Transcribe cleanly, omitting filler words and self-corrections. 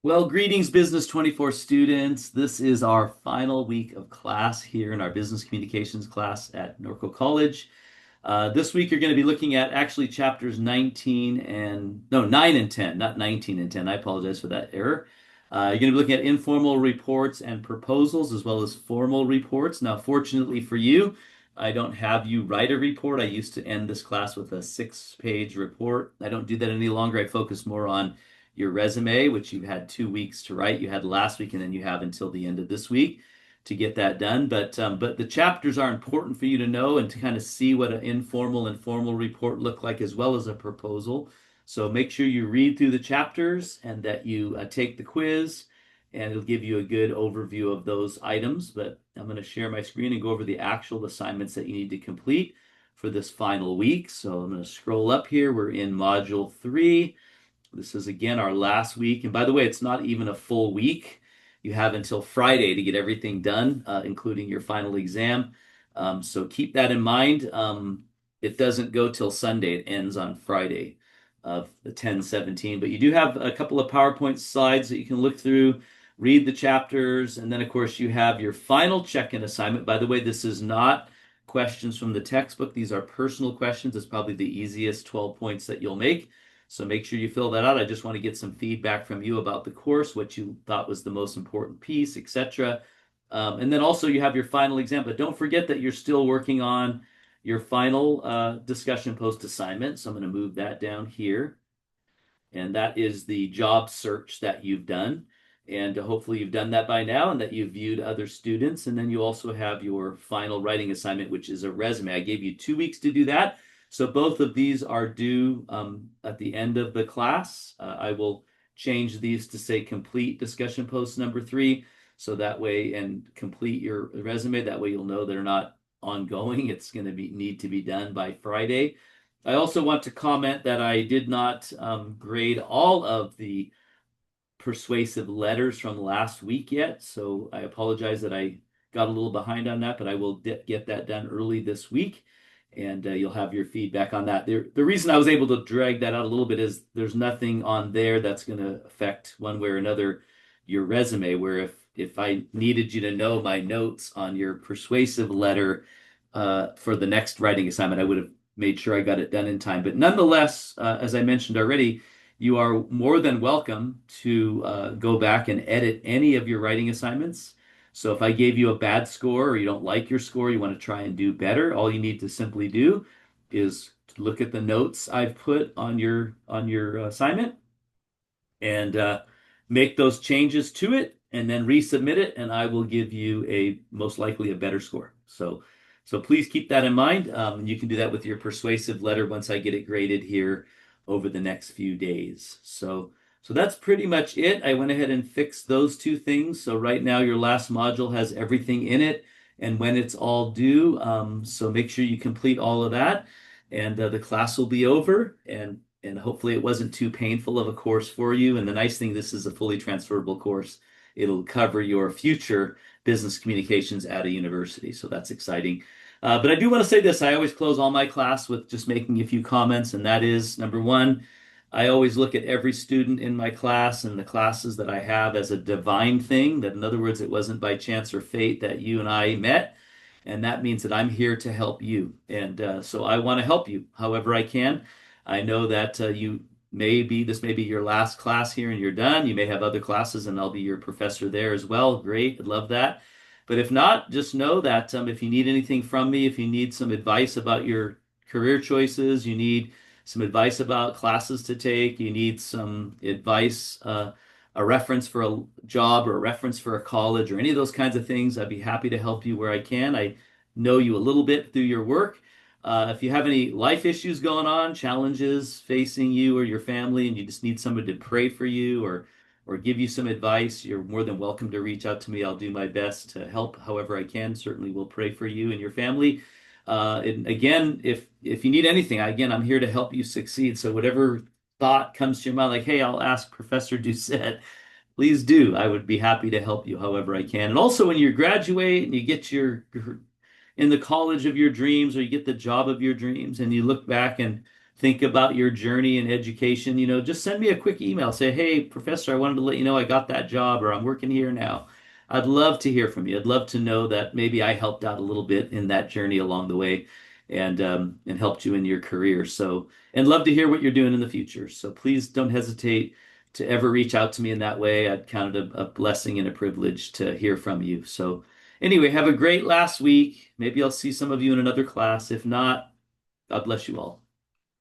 Well, greetings, Business 24 students. This is our final week of class here in our business communications class at Norco College. This week, you're going to be looking at actually chapters 19 and no, 9 and 10, not 19 and 10. I apologize for that error. You're going to be looking at informal reports and proposals as well as formal reports. Now, fortunately for you, I don't have you write a report. I used to end this class with a 6-page report. I don't do that any longer. I focus more on your resume, which you had 2 weeks to write. You had last week, and then you have until the end of this week to get that done. But the chapters are important for you to know and to kind of see what an informal and formal report look like, as well as a proposal. So make sure you read through the chapters and that you take the quiz, and it'll give you a good overview of those items. But I'm going to share my screen and go over the actual assignments that you need to complete for this final week. So I'm going to scroll up here. We're in Module 3. This is again our last week. And by the way, it's not even a full week. You have until Friday to get everything done, including your final exam. So keep that in mind. It doesn't go till Sunday. It ends on Friday of the 10/17. But you do have a couple of PowerPoint slides that you can look through, read the chapters, and then, of course, you have your final check-in assignment. By the way, this is not questions from the textbook. These are personal questions. It's probably the easiest 12 points that you'll make. So make sure you fill that out. I just want to get some feedback from you about the course, what you thought was the most important piece, etc. And then also you have your final exam, but don't forget that you're still working on your final discussion post assignment. So I'm going to move that down here. And that is the job search that you've done. And hopefully you've done that by now and that you've viewed other students. And then you also have your final writing assignment, which is a resume. I gave you 2 weeks to do that. So both of these are due at the end of the class. I will change these to say complete discussion post number 3. So that way, and complete your resume. That way you'll know they're not ongoing. It's going to need to be done by Friday. I also want to comment that I did not grade all of the persuasive letters from last week yet. So I apologize that I got a little behind on that, but I will get that done early this week. And you'll have your feedback on that. The reason I was able to drag that out a little bit is there's nothing on there that's going to affect one way or another your resume, where if I needed you to know my notes on your persuasive letter for the next writing assignment, I would have made sure I got it done in time. But nonetheless, as I mentioned already, you are more than welcome to go back and edit any of your writing assignments. So if I gave you a bad score or you don't like your score, you want to try and do better, all you need to simply do is look at the notes I've put on your assignment and make those changes to it and then resubmit it, and I will give you a most likely a better score. So please keep that in mind. You can do that with your persuasive letter once I get it graded here over the next few days. So that's pretty much it. I went ahead and fixed those two things. So right now your last module has everything in it and when it's all due. So make sure you complete all of that, and the class will be over. And hopefully it wasn't too painful of a course for you. And the nice thing, this is a fully transferable course. It'll cover your future business communications at a university. So that's exciting. But I do want to say this. I always close all my class with just making a few comments, and that is, number one, I always look at every student in my class and the classes that I have as a divine thing. That, in other words, it wasn't by chance or fate that you and I met. And that means that I'm here to help you. And so I want to help you however I can. I know that this may be your last class here and you're done. You may have other classes and I'll be your professor there as well. Great. I'd love that. But if not, just know that if you need anything from me, if you need some advice about your career choices, you need some advice about classes to take, you need some advice, a reference for a job or a reference for a college or any of those kinds of things, I'd be happy to help you where I can. I know you a little bit through your work. If you have any life issues going on, challenges facing you or your family, and you just need somebody to pray for you or give you some advice, you're more than welcome to reach out to me. I'll do my best to help however I can. Certainly will pray for you and your family. And again, if you need anything, again, I'm here to help you succeed. So whatever thought comes to your mind, like, hey, I'll ask Professor Doucette, please do. I would be happy to help you however I can. And also when you graduate and you get in the college of your dreams or you get the job of your dreams and you look back and think about your journey in education, just send me a quick email. Say, hey, professor, I wanted to let you know I got that job or I'm working here now. I'd love to hear from you. I'd love to know that maybe I helped out a little bit in that journey along the way and helped you in your career. So, and love to hear what you're doing in the future. So please don't hesitate to ever reach out to me in that way. I'd count it a blessing and a privilege to hear from you. So anyway, have a great last week. Maybe I'll see some of you in another class. If not, God bless you all.